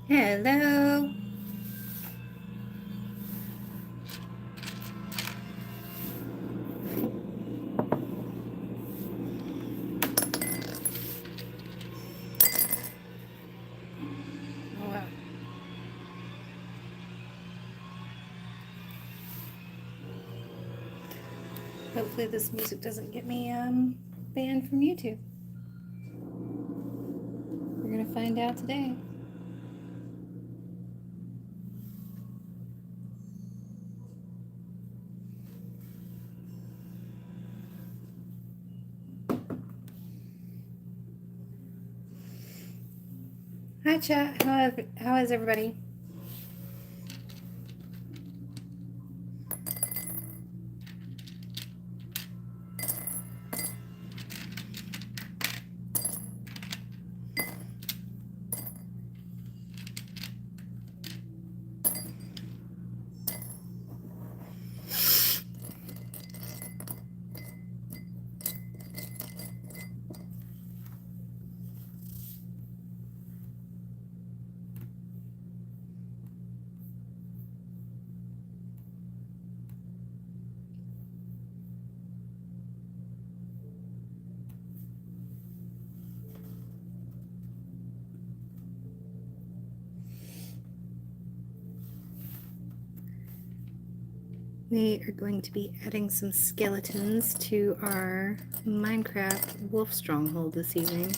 Hello. Wow. Hopefully this music doesn't get me banned from YouTube. We're gonna find out today. Hi chat, how is everybody? We are going to be adding some skeletons to our Minecraft wolf stronghold this evening.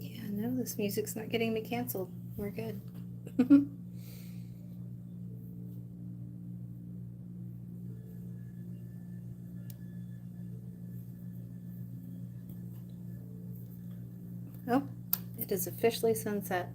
Yeah, no, this music's not getting me canceled. We're good. Oh, it is officially sunset.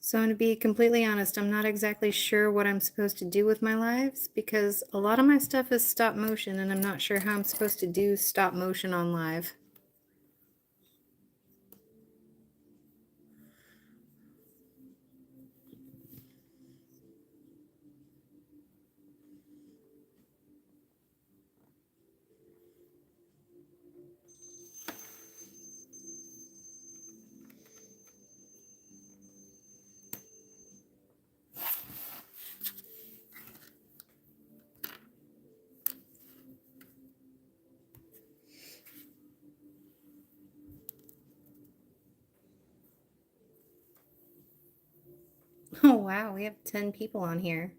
So I'm going to be completely honest, I'm not exactly sure what I'm supposed to do with my lives because a lot of my stuff is stop motion and I'm not sure how I'm supposed to do stop motion on live. Oh wow, we have 10 people on here.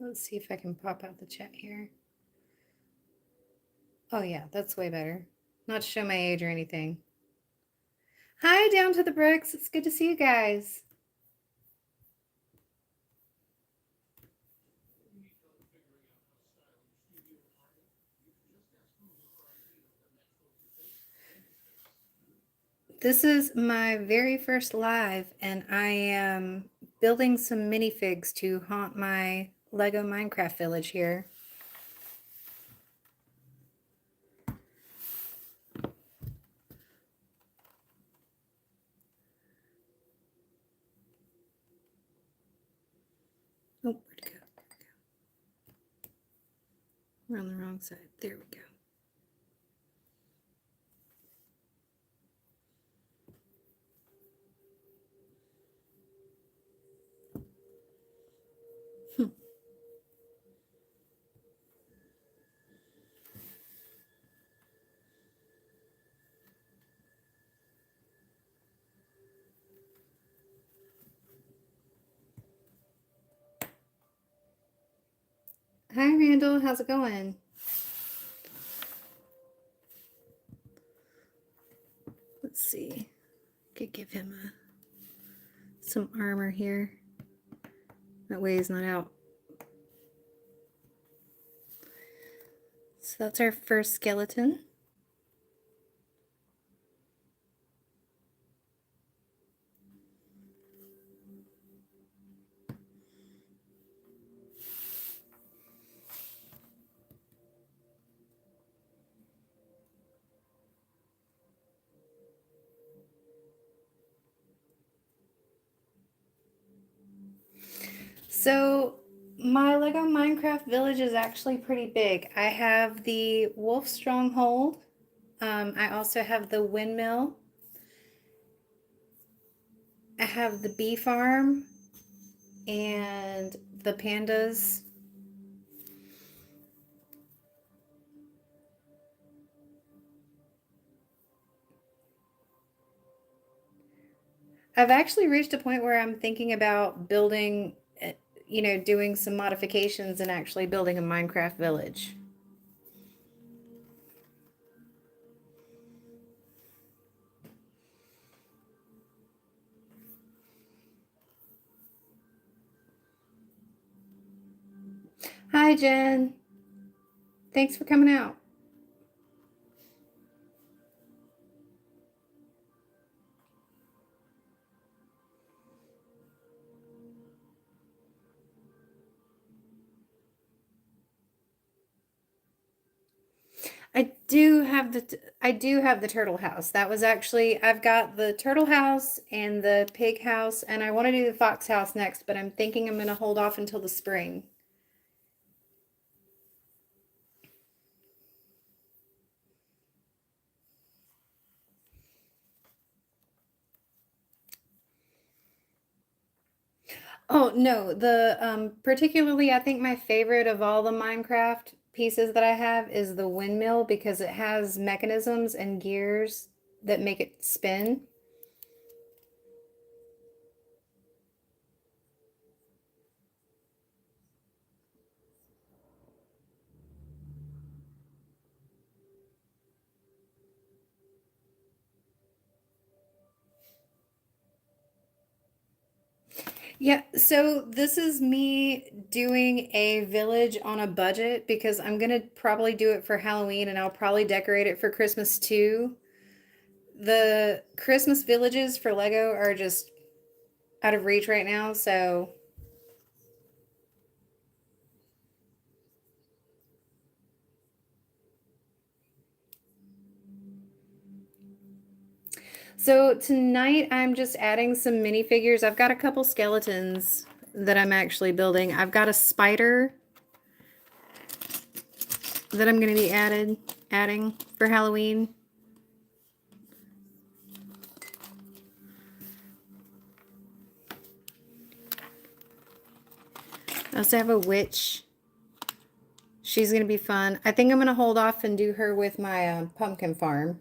Let's see if I can pop out the chat here. Oh yeah, that's way better. Not to show my age or anything. Hi, Down to the Bricks. It's good to see you guys. This is my very first live, and I am building some minifigs to haunt my Lego Minecraft village here. Oh, where'd it go? We're on the wrong side. There we go. Hi, Randall. How's it going? Let's see. Could give him some armor here. That way he's not out. So that's our first skeleton. So my Lego Minecraft village is actually pretty big. I have the wolf stronghold. I also have the windmill. I have the bee farm and the pandas. I've actually reached a point where I'm thinking about building, doing some modifications and actually building a Minecraft village. Hi, Jen. Thanks for coming out. I do have the turtle house. That was actually I've got the turtle house and the pig house, and I want to do the fox house next, but I'm thinking I'm going to hold off until the spring. Oh no, the particularly I think my favorite of all the Minecraft pieces that I have is the windmill because it has mechanisms and gears that make it spin. Yeah, so this is me doing a village on a budget because I'm gonna probably do it for Halloween and I'll probably decorate it for Christmas too. The Christmas villages for Lego are just out of reach right now, so tonight I'm just adding some minifigures. I've got a couple skeletons that I'm actually building. I've got a spider that I'm going to be adding for Halloween. I also have a witch. She's going to be fun. I think I'm going to hold off and do her with my pumpkin farm.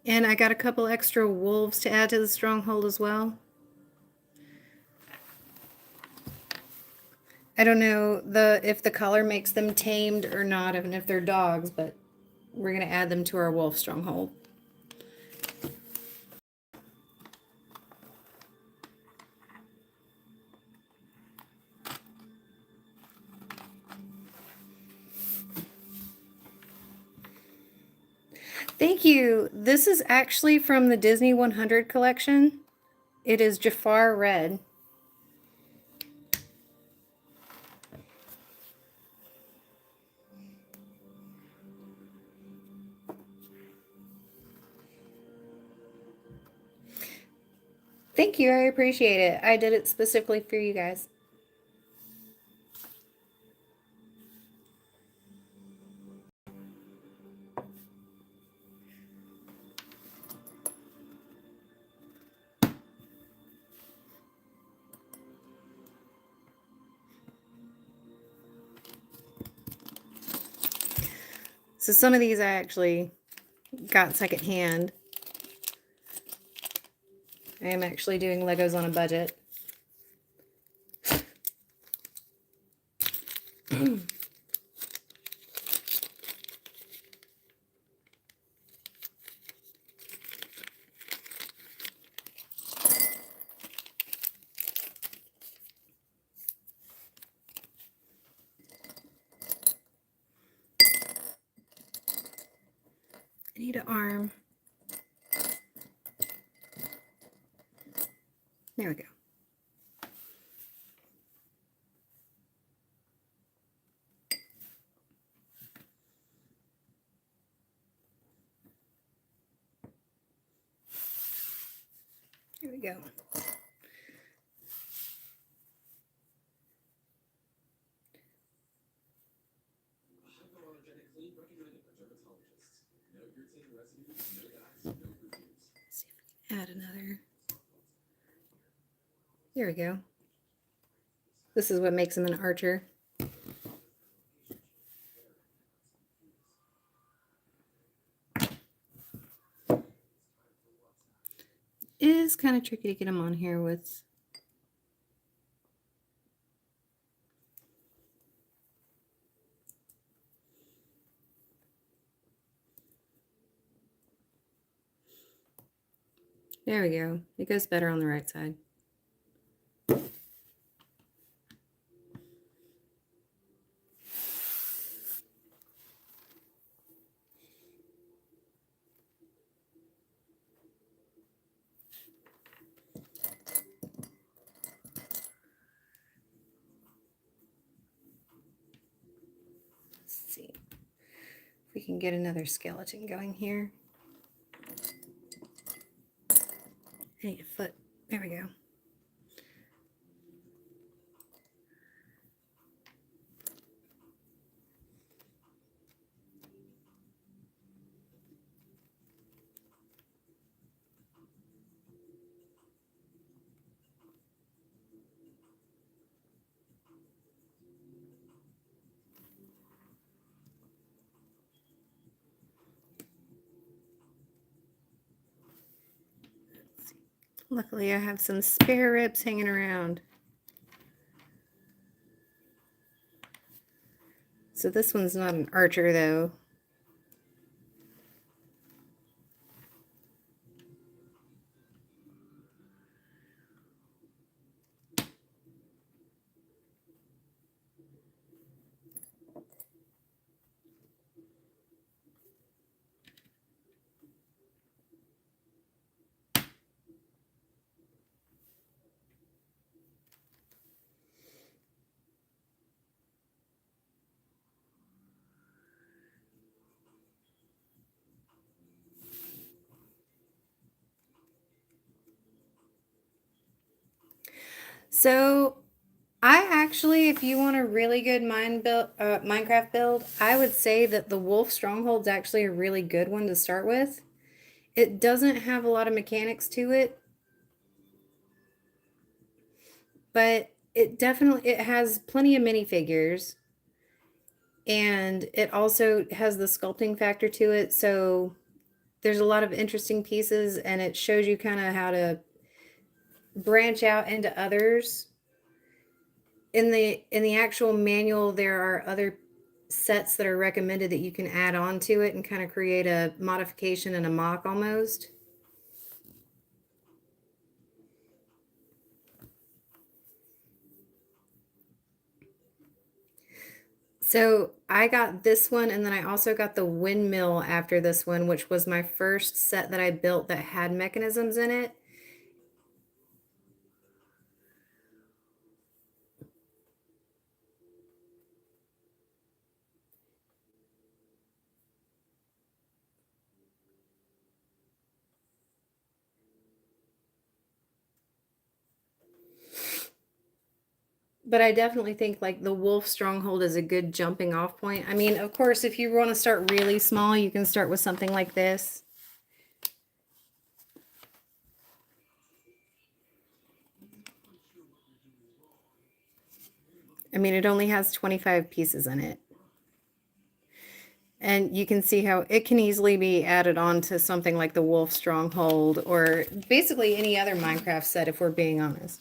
And I got a couple extra wolves to add to the stronghold as well. I don't know if the color makes them tamed or not, even if they're dogs, but we're going to add them to our wolf stronghold. Thank you. This is actually from the Disney 100 collection. It is Jafar Red. Thank you. I appreciate it. I did it specifically for you guys. So some of these I actually got secondhand. I am actually doing Legos on a budget. I need an arm. There we go. There we go. See if we can add another. There we go. This is what makes him an archer. It is kind of tricky to get him on here with. There we go. It goes better on the right side. Let's see if we can get another skeleton going here. I need a foot. There we go. Luckily I have some spare ribs hanging around. So this one's not an archer though. So I actually, if you want a really good Minecraft build, I would say that the Wolf Stronghold's actually a really good one to start with. It doesn't have a lot of mechanics to it, but it has plenty of minifigures, and it also has the sculpting factor to it, so there's a lot of interesting pieces, and it shows you kind of how to branch out into others. In the actual manual, there are other sets that are recommended that you can add on to it and kind of create a modification and a mock almost. So I got this one, and then I also got the windmill after this one, which was my first set that I built that had mechanisms in it. But I definitely think like the Wolf Stronghold is a good jumping off point. I mean, of course, if you want to start really small, you can start with something like this. I mean, it only has 25 pieces in it. And you can see how it can easily be added on to something like the Wolf Stronghold or basically any other Minecraft set, if we're being honest.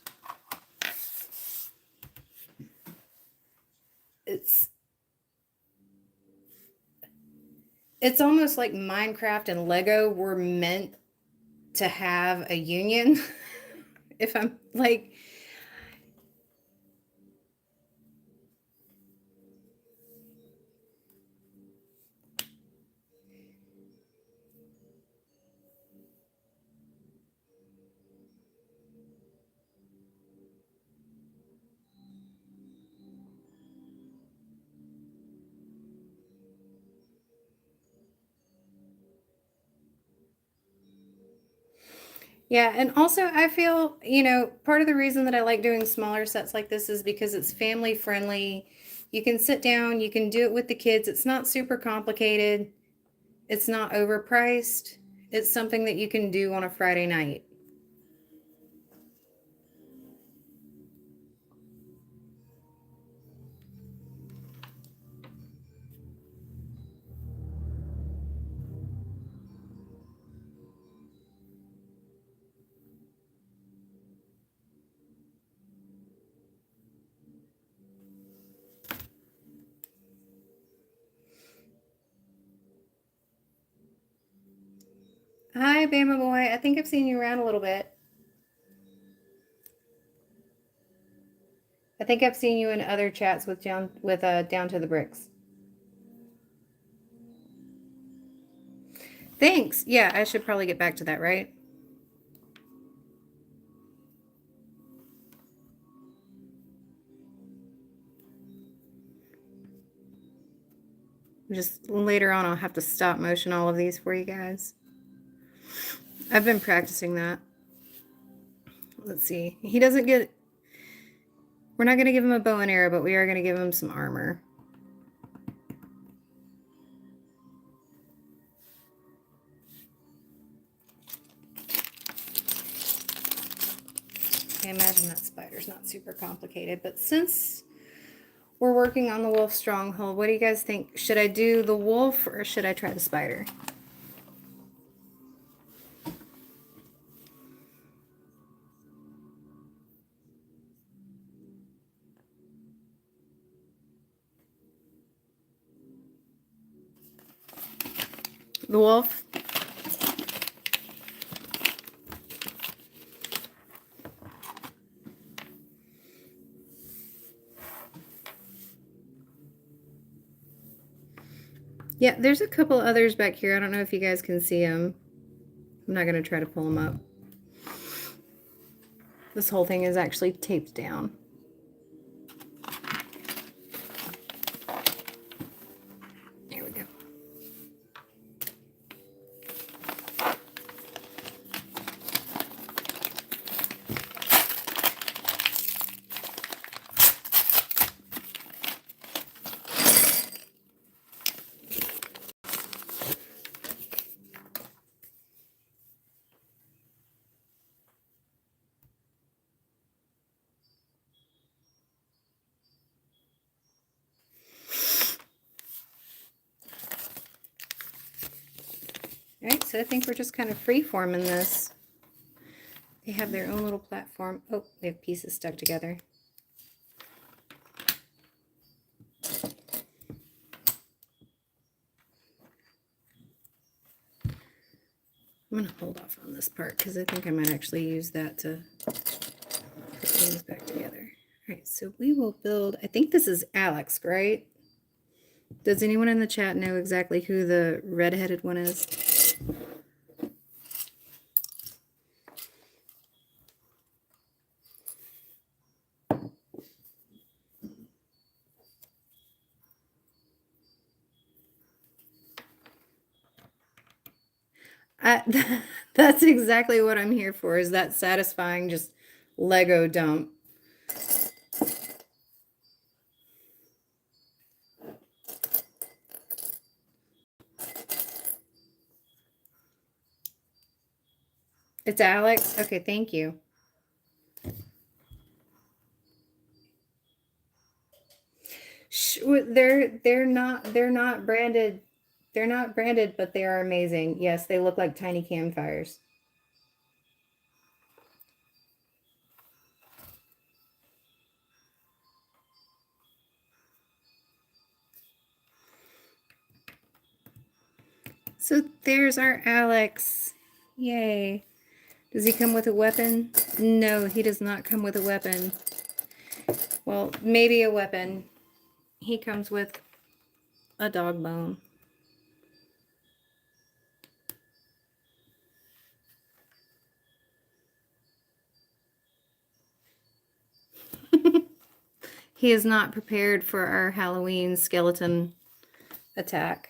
It's almost like Minecraft and Lego were meant to have a union. If I'm like, yeah, and also I feel, part of the reason that I like doing smaller sets like this is because it's family friendly. You can sit down, you can do it with the kids. It's not super complicated. It's not overpriced. It's something that you can do on a Friday night. Hi, Bama boy. I think I've seen you around a little bit. I think I've seen you in other chats with Down to the Bricks. Thanks. Yeah, I should probably get back to that, right? Just later on, I'll have to stop motion all of these for you guys. I've been practicing that. Let's see. He doesn't get... We're not going to give him a bow and arrow, but we are going to give him some armor. I imagine that spider's not super complicated, but since we're working on the wolf stronghold, what do you guys think? Should I do the wolf or should I try the spider? The wolf. Yeah, there's a couple others back here. I don't know if you guys can see them. I'm not going to try to pull them up. This whole thing is actually taped down. There we go. All right, so I think we're just kind of free-forming this. They have their own little platform. Oh, they have pieces stuck together. I'm going to hold off on this part because I think I might actually use that to put things back together. All right, so we will build, I think this is Alex, right? Does anyone in the chat know exactly who the red-headed one is? That's exactly what I'm here for, is that satisfying just Lego dump. It's Alex? Okay, thank you. They're not branded. They're not branded, but they are amazing. Yes, they look like tiny campfires. So there's our Alex. Yay. Does he come with a weapon? No, he does not come with a weapon. Well, maybe a weapon. He comes with a dog bone. He is not prepared for our Halloween skeleton attack.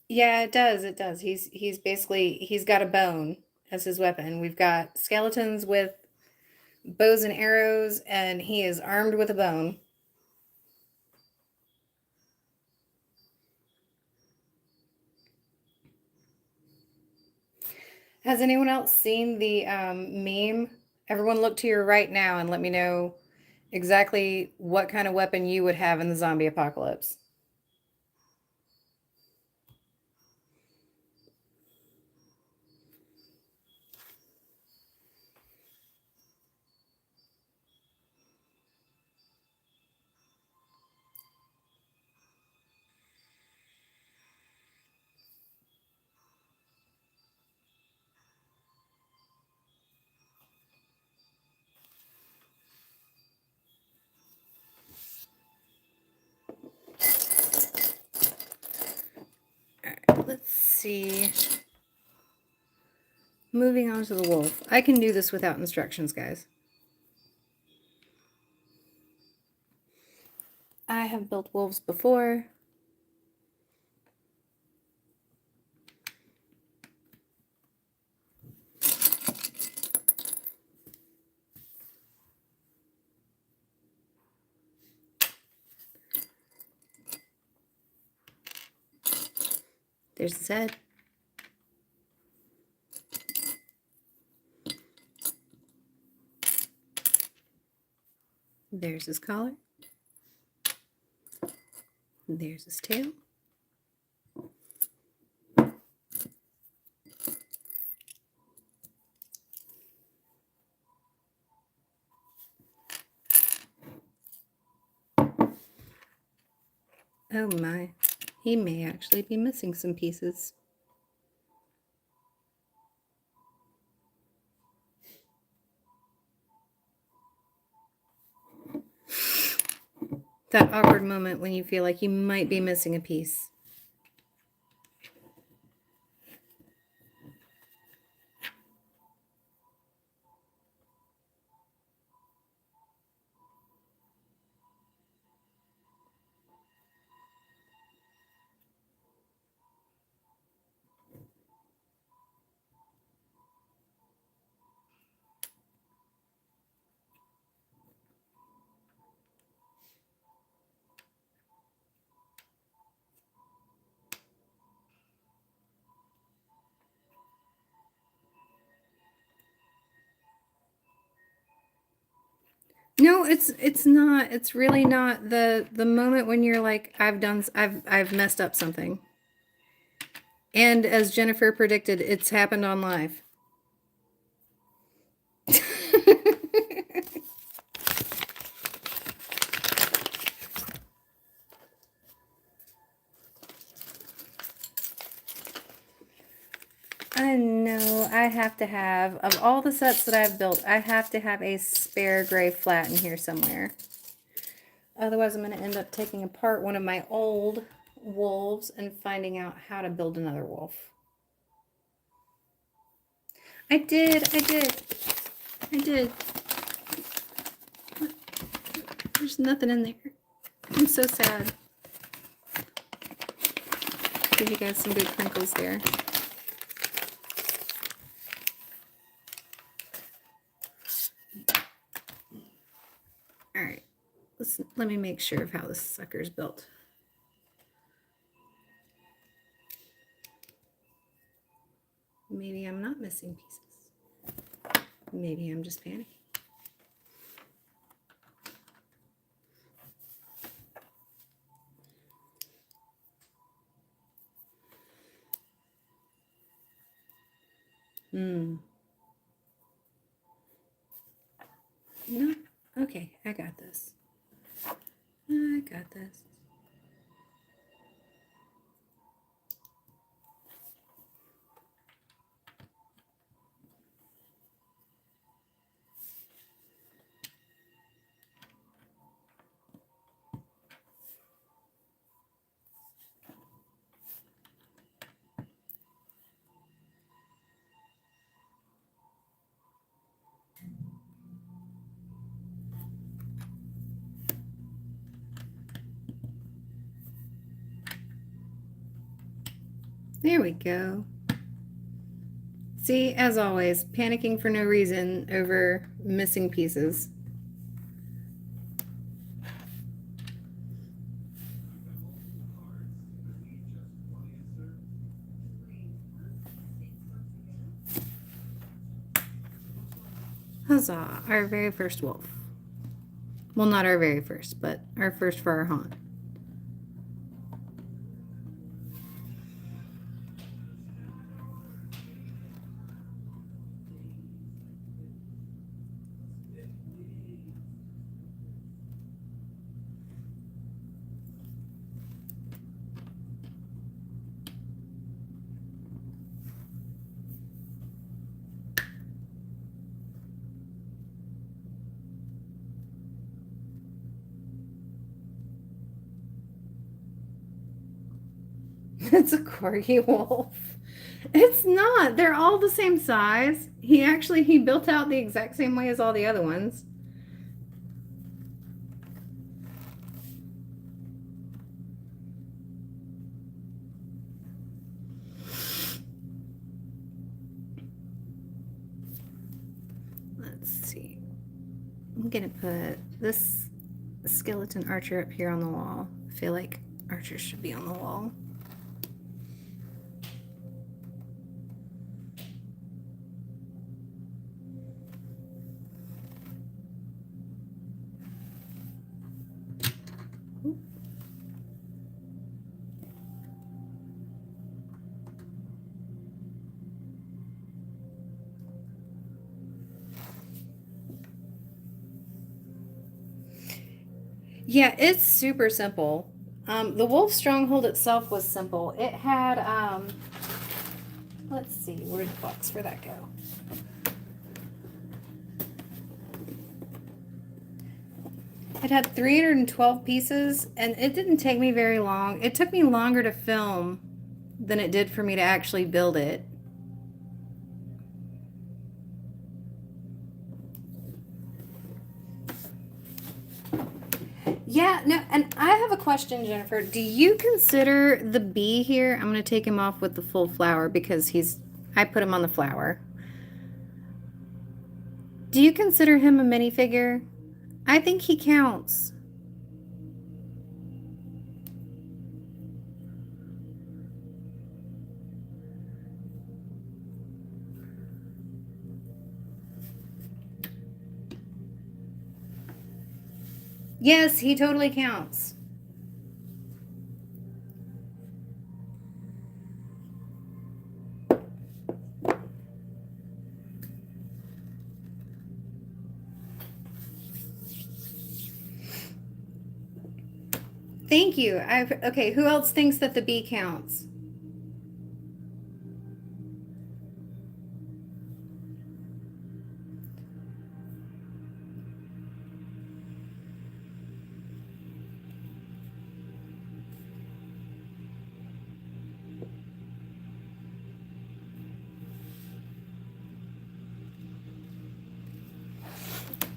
Yeah, it does. It does. He's basically, he's got a bone as his weapon. We've got skeletons with bows and arrows, and he is armed with a bone. Has anyone else seen the meme? Everyone look to your right now and let me know exactly what kind of weapon you would have in the zombie apocalypse. Let's see. Moving on to the wolf. I can do this without instructions, guys. I have built wolves before. There's his head. There's his collar. There's his tail. Oh my, he may actually be missing some pieces. That awkward moment when you feel like you might be missing a piece. No, it's not. It's really not the moment when you're like, I've messed up something. And as Jennifer predicted, it's happened on live. I know I have to have, of all the sets that I've built, I have to have a spare gray flat in here somewhere. Otherwise, I'm going to end up taking apart one of my old wolves and finding out how to build another wolf. I did. There's nothing in there. I'm so sad. Give you guys some good crinkles there. All right, let me make sure of how this sucker's built. Maybe I'm not missing pieces. Maybe I'm just panicking. No. Okay, I got this. I got this. There we go. See, as always, panicking for no reason over missing pieces. Huzzah, our very first wolf. Well, not our very first, but our first for our haunt. It's a corgi wolf. It's not. They're all the same size. He built out the exact same way as all the other ones. Let's see. I'm gonna put this skeleton archer up here on the wall. I feel like archers should be on the wall. Yeah, it's super simple. The wolf stronghold itself was simple. It had, let's see, where'd the box for that go? It had 312 pieces, and it didn't take me very long. It took me longer to film than it did for me to actually build it. Yeah, no, and I have a question, Jennifer. Do you consider the bee here? I'm going to take him off with the full flower because I put him on the flower. Do you consider him a minifigure? I think he counts. Yes, he totally counts. Thank you. Okay, who else thinks that the bee counts?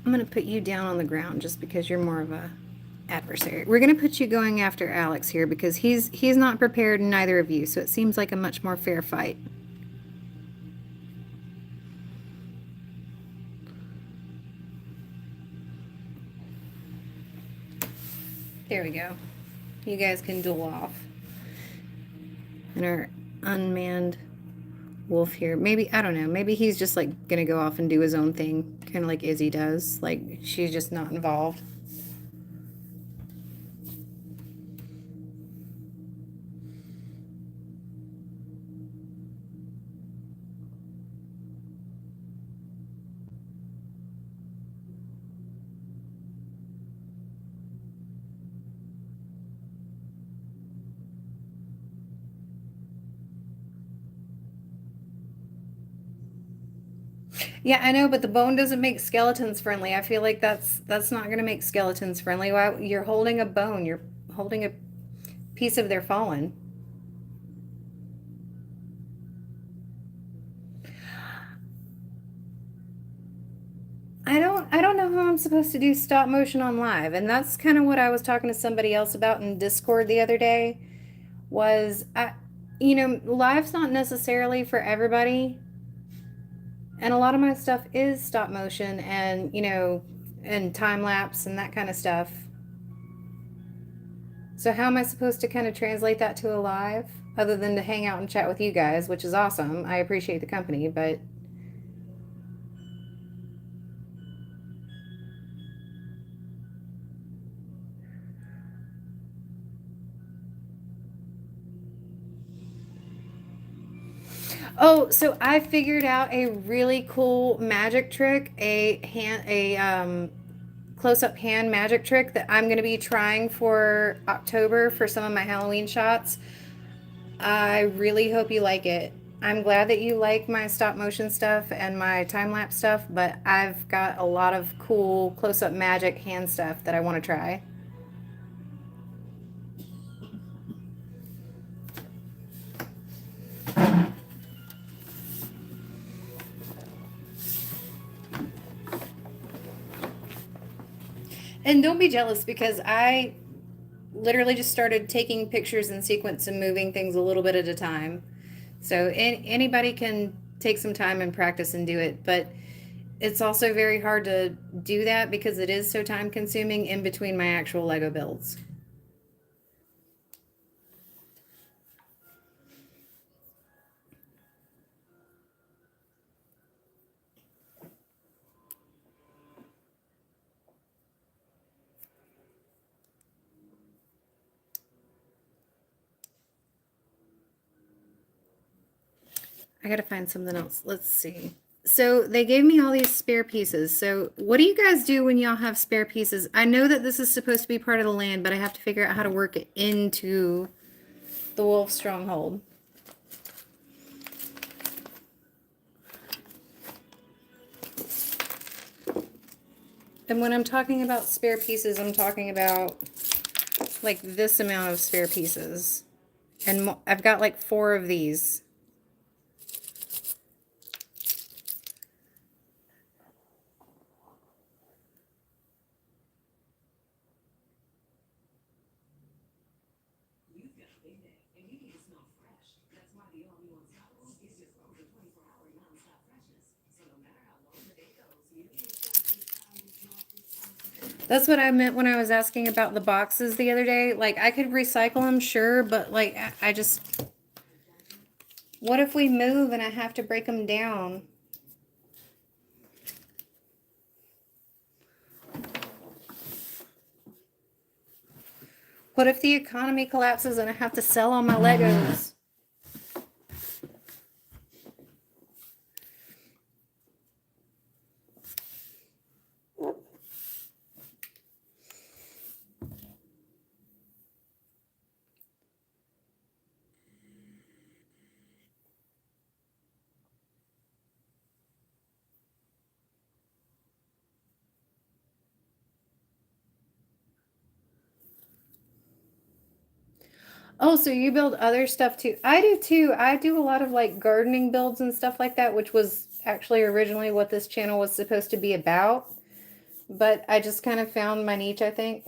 I'm going to put you down on the ground just because you're more of a adversary. We're going to put you going after Alex here because he's not prepared in neither of you, so it seems like a much more fair fight. There we go. You guys can duel off. And our unmanned wolf here. Maybe, I don't know, maybe he's just like gonna go off and do his own thing, kind of like Izzy does. Like, she's just not involved. Yeah, I know, but the bone doesn't make skeletons friendly. I feel like that's not going to make skeletons friendly. Why, you're holding a bone, you're holding a piece of their fallen. I don't know how I'm supposed to do stop motion on live, and that's kind of what I was talking to somebody else about in Discord the other day. Was live's not necessarily for everybody, and a lot of my stuff is stop motion and and time lapse and that kind of stuff. So how am I supposed to kind of translate that to a live other than to hang out and chat with you guys, which is awesome. I appreciate the company, but oh, so I figured out a really cool magic trick, a close-up hand magic trick that I'm going to be trying for October for some of my Halloween shots. I really hope you like it. I'm glad that you like my stop motion stuff and my time lapse stuff, but I've got a lot of cool close-up magic hand stuff that I want to try. And don't be jealous because I literally just started taking pictures in sequence and moving things a little bit at a time. So anybody can take some time and practice and do it, but it's also very hard to do that because it is so time consuming in between my actual Lego builds. I gotta find something else. Let's see. So they gave me all these spare pieces. So what do you guys do when y'all have spare pieces? I know that this is supposed to be part of the land, but I have to figure out how to work it into the wolf stronghold. And when I'm talking about spare pieces, I'm talking about like this amount of spare pieces. And I've got like 4 of these. That's what I meant when I was asking about the boxes the other day. Like, I could recycle them, sure, but like, I just. What if we move and I have to break them down? What if the economy collapses and I have to sell all my Legos? Oh, so you build other stuff too? I do too. I do a lot of like gardening builds and stuff like that, which was actually originally what this channel was supposed to be about. But I just kind of found my niche, I think.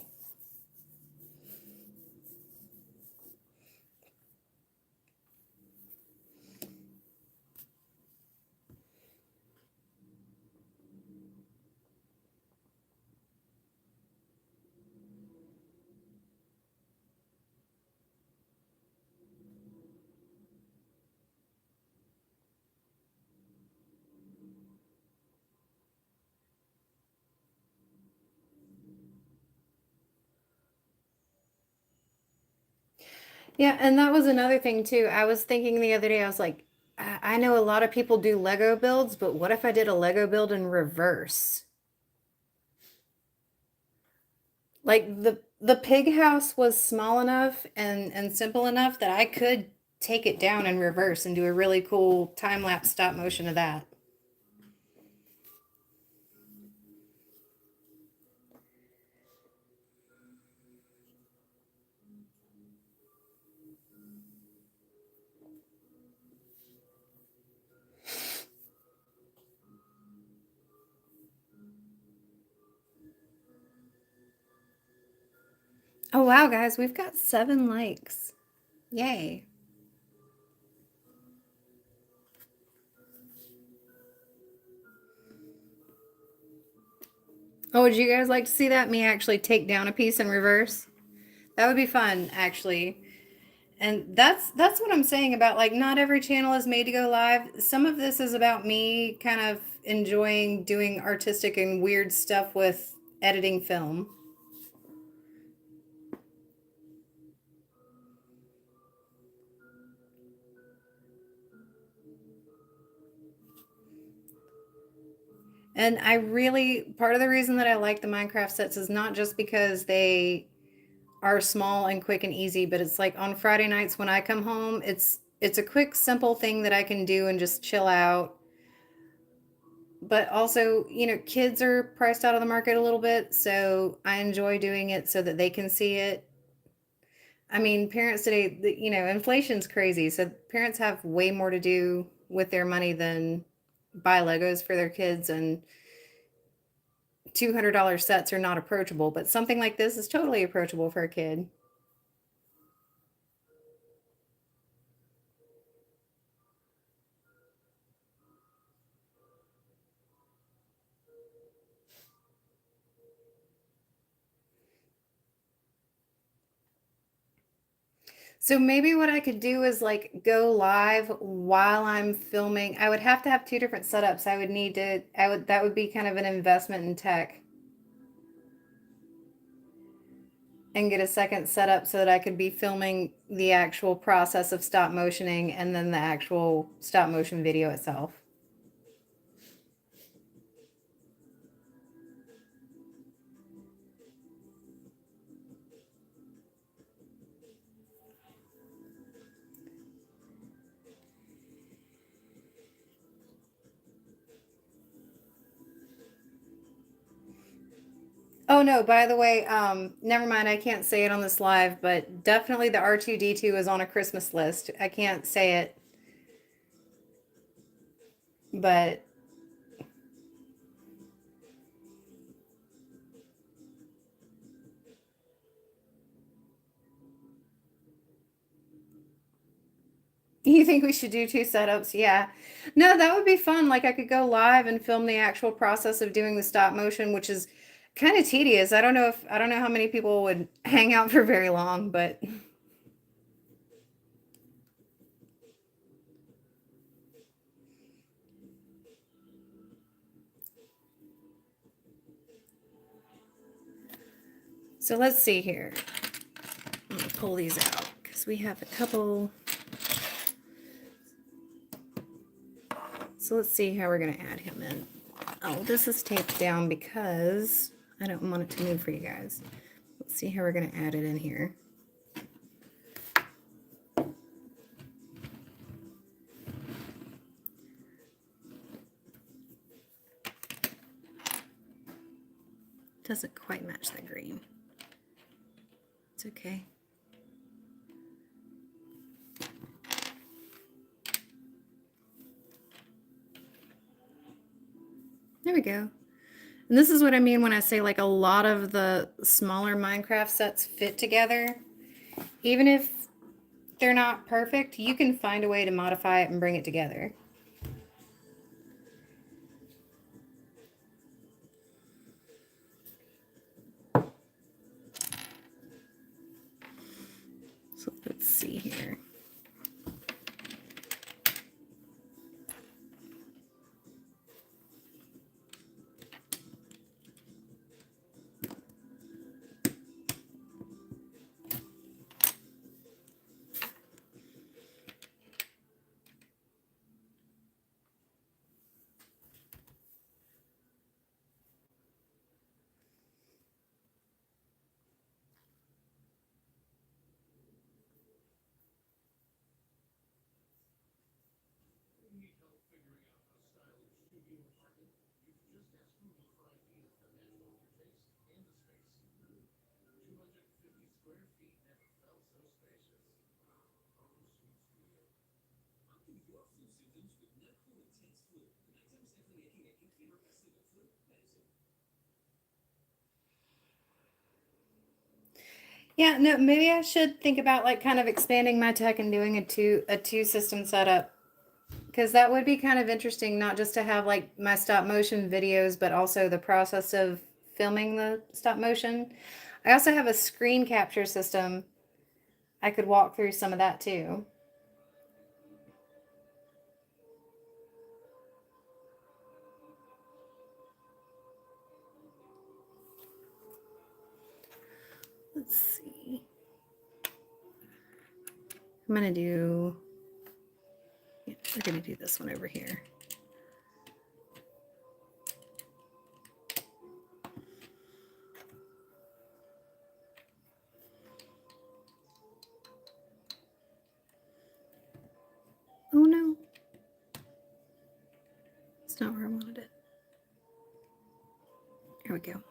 Yeah, and that was another thing too. I was thinking the other day, I was like, I know a lot of people do Lego builds, but what if I did a Lego build in reverse? Like the pig house was small enough and simple enough that I could take it down in reverse and do a really cool time lapse stop motion of that. Oh wow, guys, we've got 7 likes. Yay. Oh, would you guys like to see that? Me actually take down a piece in reverse? That would be fun, actually. And that's what I'm saying about like not every channel is made to go live. Some of this is about me kind of enjoying doing artistic and weird stuff with editing film. And I really, part of the reason that I like the Minecraft sets is not just because they are small and quick and easy, but it's like on Friday nights when I come home, it's a quick, simple thing that I can do and just chill out. But also, kids are priced out of the market a little bit, so I enjoy doing it so that they can see it. I mean, parents today, inflation's crazy, so parents have way more to do with their money than buy Legos for their kids, and $200 sets are not approachable, but something like this is totally approachable for a kid. So maybe what I could do is like go live while I'm filming. I would have to have 2 different setups. That would be kind of an investment in tech, and get a second setup so that I could be filming the actual process of stop motioning and then the actual stop motion video itself. Oh no, by the way, never mind, I can't say it on this live, but definitely the R2D2 is on a Christmas list. I can't say it, but you think we should do two setups? Yeah. No, that would be fun. Like I could go live and film the actual process of doing the stop motion, which is kind of tedious. I don't know how many people would hang out for very long, but so let's see here. I'm gonna pull these out because we have a couple. So let's see how we're gonna add him in. Oh, this is taped down because I don't want it to move for you guys. Let's see how we're gonna add it in here. Doesn't quite match that green. It's okay. There we go. And this is what I mean when I say like a lot of the smaller Minecraft sets fit together. Even if they're not perfect, you can find a way to modify it and bring it together. So let's see here. Yeah, no, maybe I should think about like kind of expanding my tech and doing a two system setup, because that would be kind of interesting, not just to have like my stop motion videos, but also the process of filming the stop motion. I also have a screen capture system. I could walk through some of that too. Let's see. I'm gonna do, yeah, we're gonna do this one over here. Oh no, it's not where I wanted it. Here we go.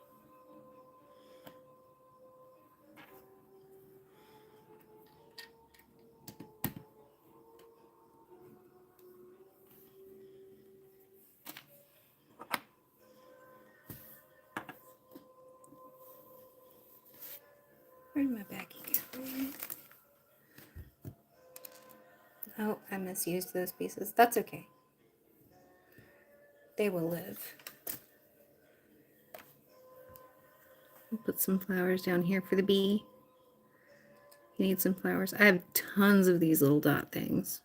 Where'd my baggie go? Oh, I misused those pieces. That's okay. They will live. We'll put some flowers down here for the bee. You need some flowers. I have tons of these little dot things.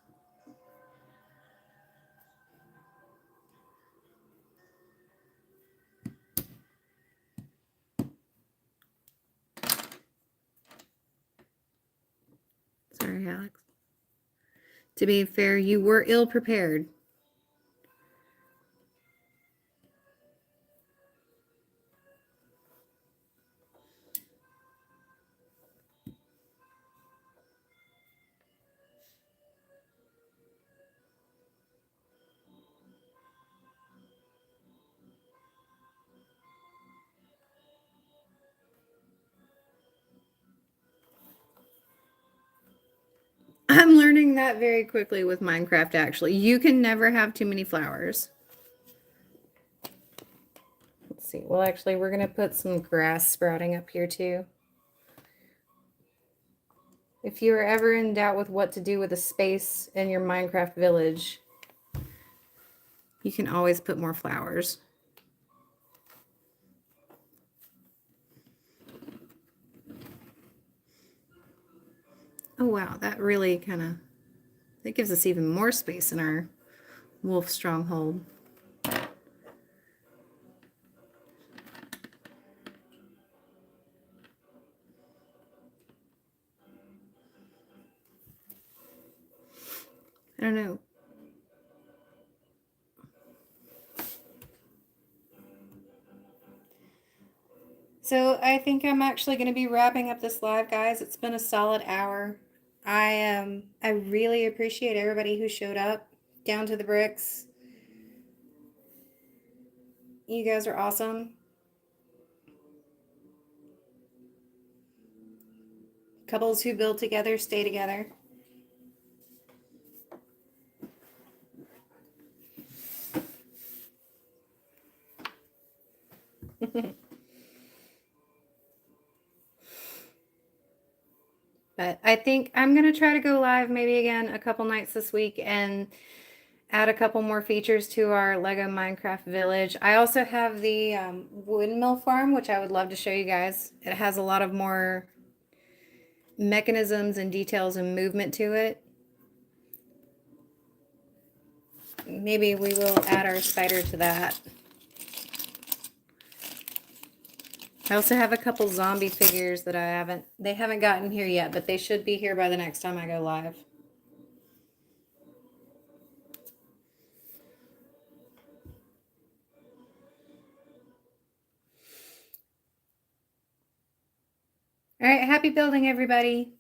Sorry, Alex. To be fair, you were ill prepared. I'm learning that very quickly with Minecraft, actually. You can never have too many flowers. Let's see. Well, actually, we're going to put some grass sprouting up here, too. If you are ever in doubt with what to do with a space in your Minecraft village, you can always put more flowers. Oh, wow. That really that gives us even more space in our wolf stronghold. I don't know. So I think I'm actually going to be wrapping up this live, guys. It's been a solid hour. I really appreciate everybody who showed up, down to the bricks. You guys are awesome. Couples who build together stay together. But I think I'm going to try to go live maybe again a couple nights this week and add a couple more features to our Lego Minecraft village. I also have the windmill farm, which I would love to show you guys. It has a lot of more mechanisms and details and movement to it. Maybe we will add our spider to that. I also have a couple zombie figures that they haven't gotten here yet, but they should be here by the next time I go live. All right, happy building, everybody.